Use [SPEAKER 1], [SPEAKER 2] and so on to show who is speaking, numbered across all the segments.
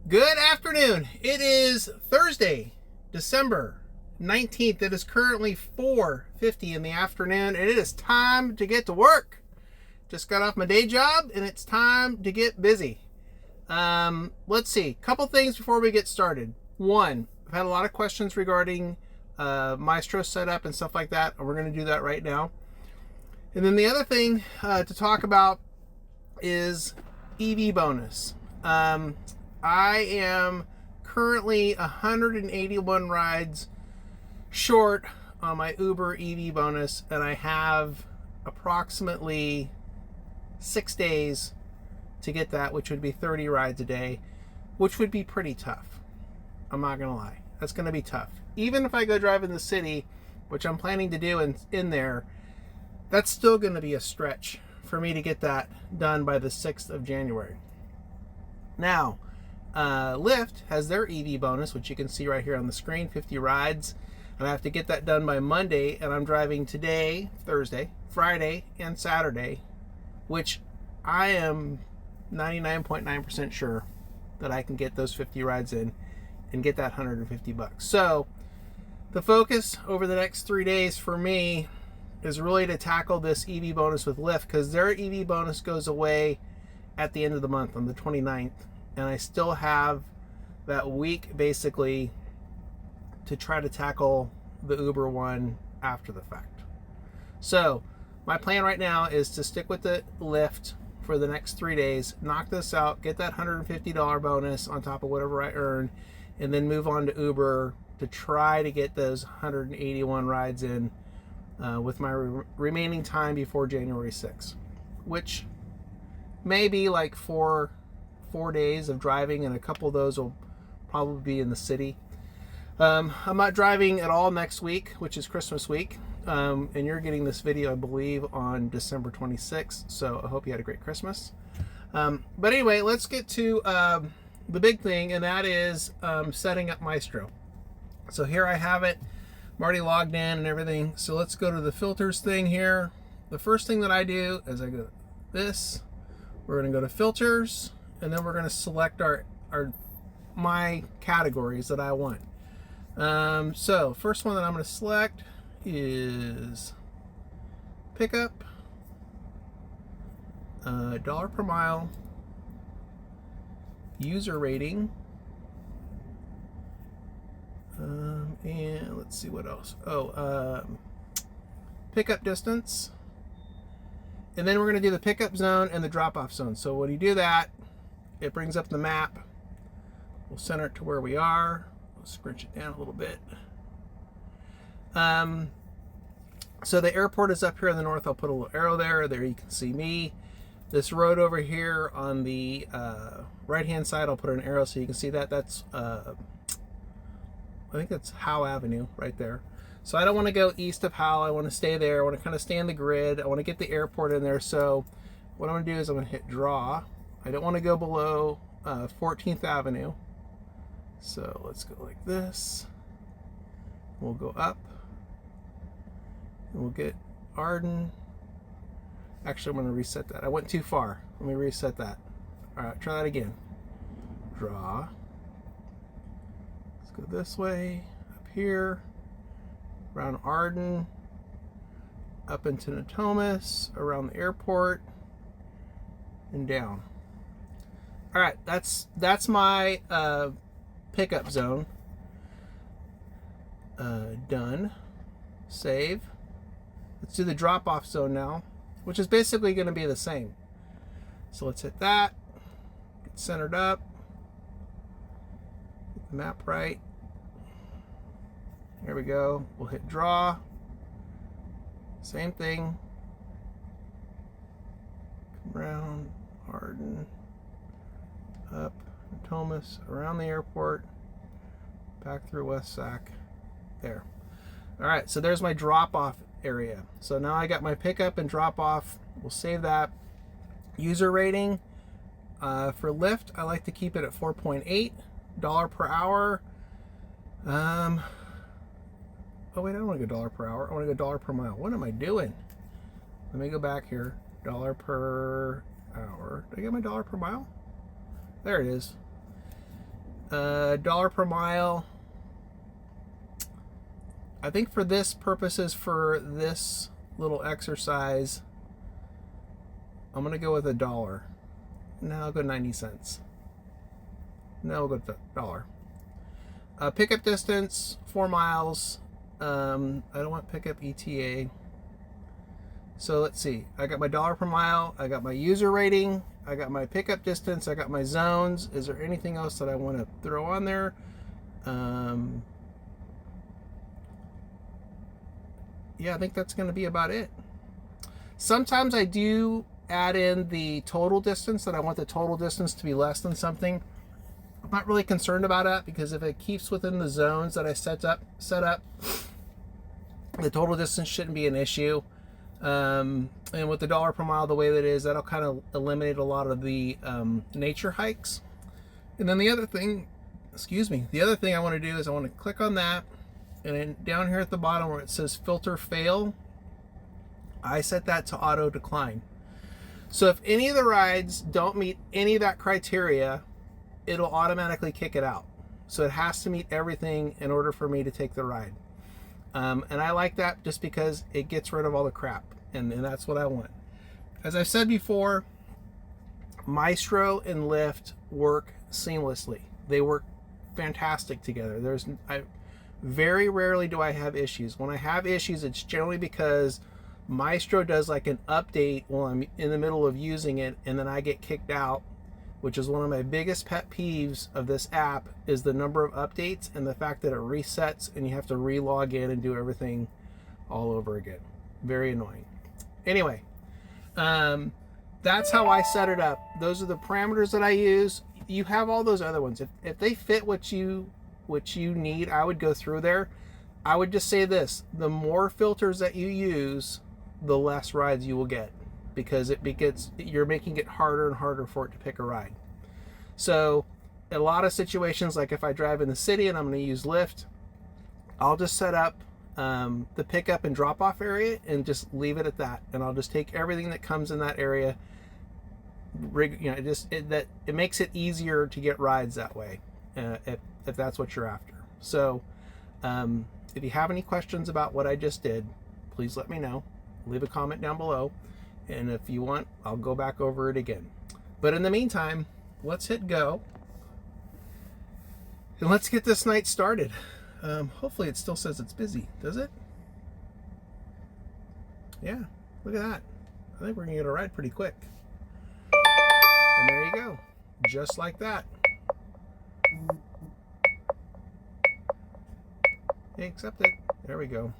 [SPEAKER 1] Good afternoon. It is Thursday, December 19th. It is currently 4:50 in the afternoon, and it is time to get to work. Just got off my day job, and it's time to get busy. Let's see. Couple things before we get started. One, I've had a lot of questions regarding Mystro setup and stuff like that, and we're going to do that right now. And then the other thing to talk about is EV bonus. I am currently 181 rides short on my Uber EV bonus, and I have approximately 6 days to get that, which would be 30 rides a day, which would be pretty tough. I'm not gonna lie, that's gonna be tough. Even if I go drive in the city, which I'm planning to do in there, that's still gonna be a stretch for me to get that done by the 6th of January. Now, Lyft has their EV bonus, which you can see right here on the screen, 50 rides, and I have to get that done by Monday, and I'm driving today, Thursday, Friday, and Saturday, which I am 99.9% sure that I can get those 50 rides in and get that $150. So the focus over the next 3 days for me is really to tackle this EV bonus with Lyft, because their EV bonus goes away at the end of the month on the 29th, and I still have that week basically to try to tackle the Uber one after the fact. So my plan right now is to stick with the Lyft for the next 3 days, knock this out, get that $150 bonus on top of whatever I earn, and then move on to Uber to try to get those 181 rides in with my remaining time before January 6th, which may be like four days of driving, and a couple of those will probably be in the city. I'm not driving at all next week, which is Christmas week, and you're getting this video, I believe, on December 26th, so I hope you had a great Christmas. But anyway, let's get to the big thing, and that is setting up Mystro. So here I have it. I'm already logged in and everything, so let's go to the filters thing here. The first thing that I do is I go to this. We're going to go to filters, and then we're going to select my categories that I want. So first one that I'm going to select is pickup, dollar per mile, user rating, and let's see what else. Pickup distance. And then we're going to do the pickup zone and the drop-off zone. So when you do that, it brings up the map. We'll center it to where we are. We'll scrunch it down a little bit. So the airport is up here in the north. I'll put a little arrow there. There you can see me. This road over here on the right-hand side, I'll put an arrow so you can see that. That's, I think that's Howe Avenue right there. So I don't want to go east of Howe. I want to stay there. I want to kind of stay on the grid. I want to get the airport in there. So what I'm going to do is I'm going to hit draw. I don't want to go below 14th Avenue. So let's go like this. We'll go up. And we'll get Arden. Actually, I'm going to reset that. I went too far. Let me reset that. All right, try that again. Draw. Let's go this way, up here, around Arden, up into Natomas, around the airport, and down. All right, that's my pickup zone. Done. Save. Let's do the drop-off zone now, which is basically going to be the same. So let's hit that. Get centered up. Get the map right. There we go. We'll hit draw. Same thing. Come around Arden, up Thomas, around the airport, back through West Sac. There. All right, so there's my drop-off area. So now I got my pickup and drop-off. We'll save that. User rating for Lyft, I like to keep it at 4.8 $1 per hour. Oh wait, I don't want to go $1 per hour. I want to go $1 per mile. What am I doing? Let me go back here. $1 per hour. Did I get my $1 per mile? There it is. dollar per mile. I think for this purposes, for this little exercise, I'm gonna go with $1. No, I'll go 90 cents. No, I'll go $1. Pickup distance, 4 miles. I don't want pickup ETA. So let's see. I got my dollar per mile. I got my user rating. I got my pickup distance. I got my zones. Is there anything else that I want to throw on there? Yeah, I think that's going to be about it. Sometimes I do add in the total distance, that I want the total distance to be less than something. I'm not really concerned about that, because if it keeps within the zones that I set up, the total distance shouldn't be an issue. And with the dollar per mile the way that it is, that'll kind of eliminate a lot of the nature hikes. And then the other thing, the other thing I want to do is I want to click on that, and then down here at the bottom where it says filter fail, I set that to auto decline. So if any of the rides don't meet any of that criteria, it'll automatically kick it out. So it has to meet everything in order for me to take the ride. And I like that just because it gets rid of all the crap, and that's what I want. As I've said before, Mystro and Lyft work seamlessly. They work fantastic together. Very rarely do I have issues. When I have issues, it's generally because Mystro does like an update while I'm in the middle of using it, and then I get kicked out, which is one of my biggest pet peeves of this app, is the number of updates and the fact that it resets and you have to re-log in and do everything all over again. Very annoying. Anyway, that's how I set it up. Those are the parameters that I use. You have all those other ones. If they fit what you need, I would go through there. I would just say this: the more filters that you use, the less rides you will get, because you're making it harder and harder for it to pick a ride. So a lot of situations, like if I drive in the city and I'm going to use Lyft, I'll just set up the pickup and drop off area and just leave it at that, and I'll just take everything that comes in that area. It makes it easier to get rides that way, if that's what you're after. So if you have any questions about what I just did, please let me know. Leave a comment down below, and if you want, I'll go back over it again. But in the meantime, let's hit go, and let's get this night started. Hopefully it still says it's busy. Does it? Yeah, look at that. I think we're gonna get a ride pretty quick. And there you go, just like that. Hey, accept it. There we go.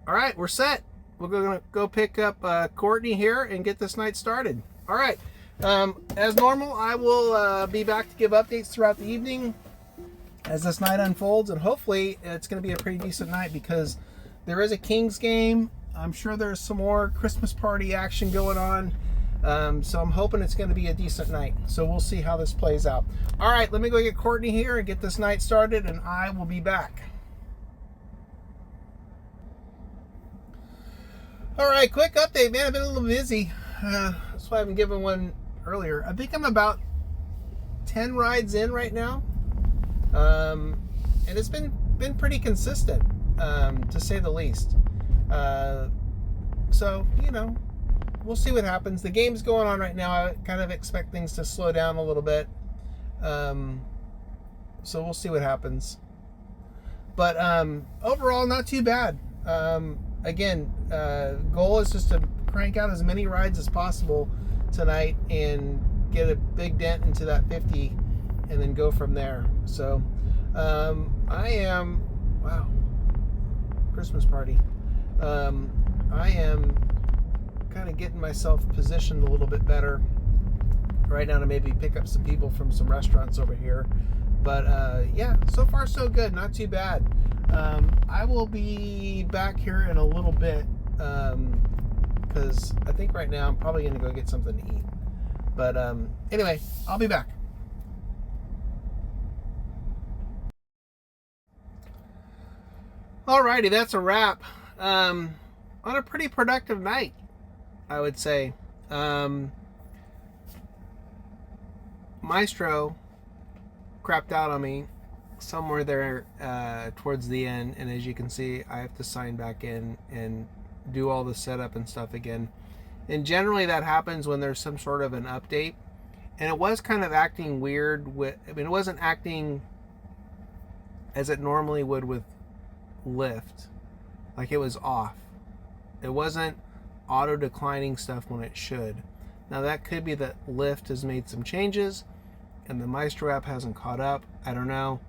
[SPEAKER 1] All right, we're set. We're gonna go pick up Courtney here and get this night started. All right, as normal, I will be back to give updates throughout the evening as this night unfolds, and hopefully it's gonna be a pretty decent night, because there is a Kings game. I'm sure there's some more Christmas party action going on. So I'm hoping it's going to be a decent night. So we'll see how this plays out. All right, let me go get Courtney here and get this night started, and I will be back. All right, quick update, man. I've been a little busy. That's why I haven't given one earlier. I think I'm about 10 rides in right now. And it's been pretty consistent, to say the least. So, we'll see what happens. The game's going on right now. I kind of expect things to slow down a little bit. So we'll see what happens. But overall, not too bad. Again, goal is just to crank out as many rides as possible tonight and get a big dent into that 50 and then go from there. So wow, Christmas party. I am kind of getting myself positioned a little bit better right now to maybe pick up some people from some restaurants over here. But yeah, so far so good, not too bad. I will be back here in a little bit, because I think right now I'm probably going to go get something to eat. But anyway, I'll be back. Alrighty, that's a wrap. On a pretty productive night, I would say. Mystro, crapped out on me somewhere there towards the end, and as you can see, I have to sign back in and do all the setup and stuff again. And generally that happens when there's some sort of an update, and it was kind of acting weird it wasn't acting as it normally would with Lyft. Like, it was off. It wasn't auto declining stuff when it should. Now that could be that Lyft has made some changes and the Mystro app hasn't caught up. I don't know.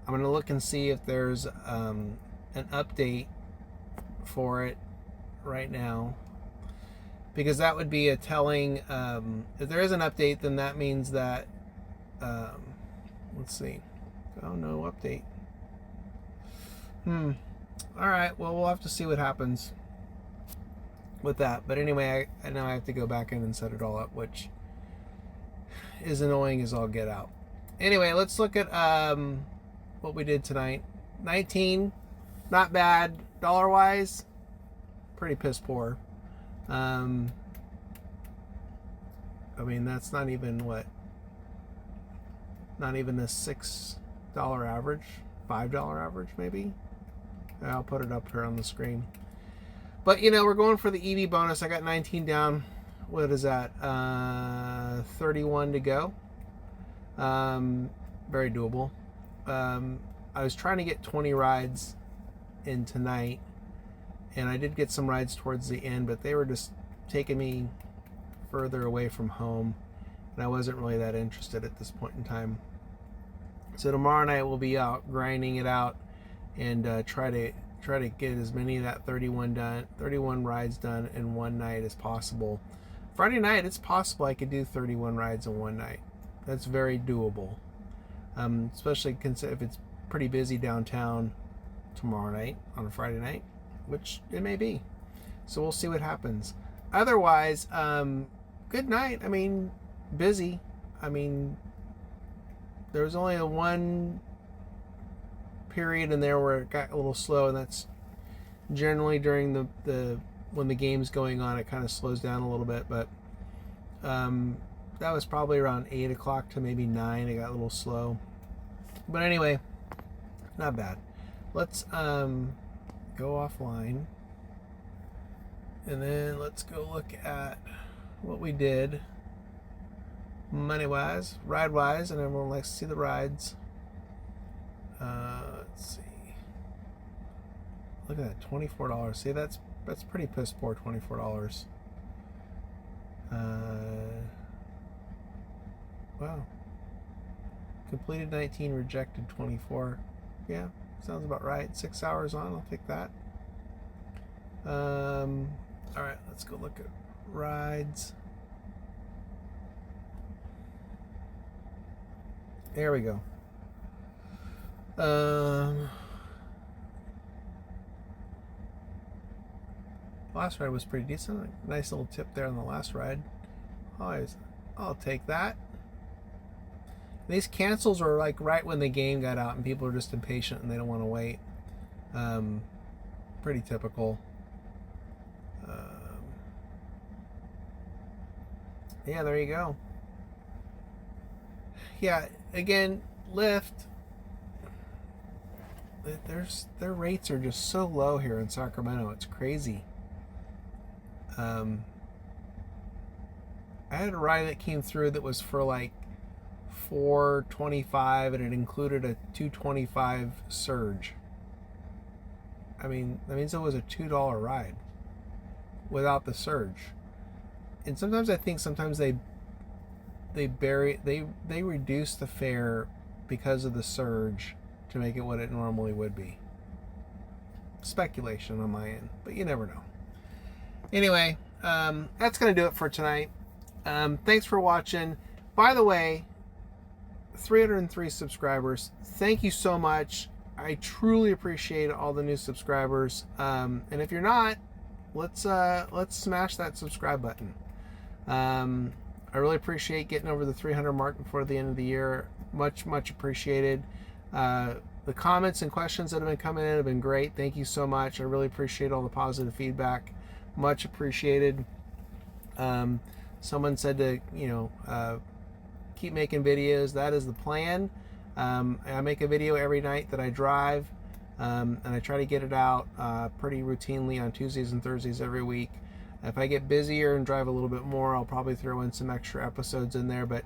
[SPEAKER 1] I'm going to look and see if there's an update for it right now, because that would be a telling. If there is an update, then that means that let's see. Oh, no update. All right, well, we'll have to see what happens with that. But anyway, I know I have to go back in and set it all up, which is annoying as all get out. Anyway, let's look at what we did tonight. 19, not bad. Dollar-wise, pretty piss poor. I mean, that's not even what? Not even the $6 average? $5 average, maybe? I'll put it up here on the screen. But, you know, we're going for the EV bonus. I got 19 down. What is that? 31 to go. Very doable. I was trying to get 20 rides in tonight, and I did get some rides towards the end, but they were just taking me further away from home, and I wasn't really that interested at this point in time. So tomorrow night we'll be out grinding it out and try to get as many of that 31 rides done in one night as possible. Friday night, it's possible I could do 31 rides in one night. That's very doable, especially if it's pretty busy downtown tomorrow night on a Friday night, which it may be. So we'll see what happens. Otherwise, good night. I mean, busy. I mean, there was only a one period in there where it got a little slow, and that's generally during the when the game's going on. It kind of slows down a little bit, but that was probably around 8 o'clock to maybe 9. It got a little slow, but anyway, not bad. Let's go offline, and then let's go look at what we did money wise, ride wise, and everyone likes to see the rides. Let's see. Look at that, $24. See, that's pretty piss poor. $24. Wow. Completed 19, rejected 24. Yeah, sounds about right. 6 hours on, I'll take that. All right, let's go look at rides. There we go. Last ride was pretty decent. Nice little tip there on the last ride. I'll take that. These cancels were like right when the game got out and people are just impatient and they don't want to wait. Pretty typical. Yeah, there you go. Yeah, again, Lyft, their rates are just so low here in Sacramento. It's crazy. I had a ride that came through that was for like $4.25, and it included a $2.25 surge. I mean, that means it was a $2 ride without the surge. And sometimes I think they reduce the fare because of the surge to make it what it normally would be. Speculation on my end, but you never know. Anyway, that's going to do it for tonight. Thanks for watching. By the way, 303 subscribers. Thank you so much. I truly appreciate all the new subscribers. And if you're not, let's smash that subscribe button. I really appreciate getting over the 300 mark before the end of the year. Much appreciated. The comments and questions that have been coming in have been great. Thank you so much. I really appreciate all the positive feedback. Much appreciated. Someone said to keep making videos. That is the plan. I make a video every night that I drive, and I try to get it out pretty routinely on Tuesdays and Thursdays every week. If I get busier and drive a little bit more, I'll probably throw in some extra episodes in there, but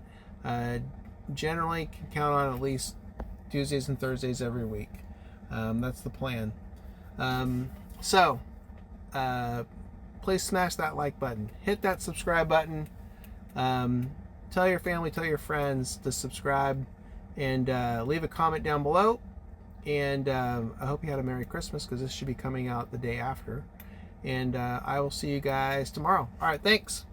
[SPEAKER 1] generally can count on at least Tuesdays and Thursdays every week. That's the plan. So please smash that like button, hit that subscribe button, tell your family, tell your friends to subscribe, and leave a comment down below. And I hope you had a Merry Christmas, because this should be coming out the day after. And I will see you guys tomorrow. All right, thanks.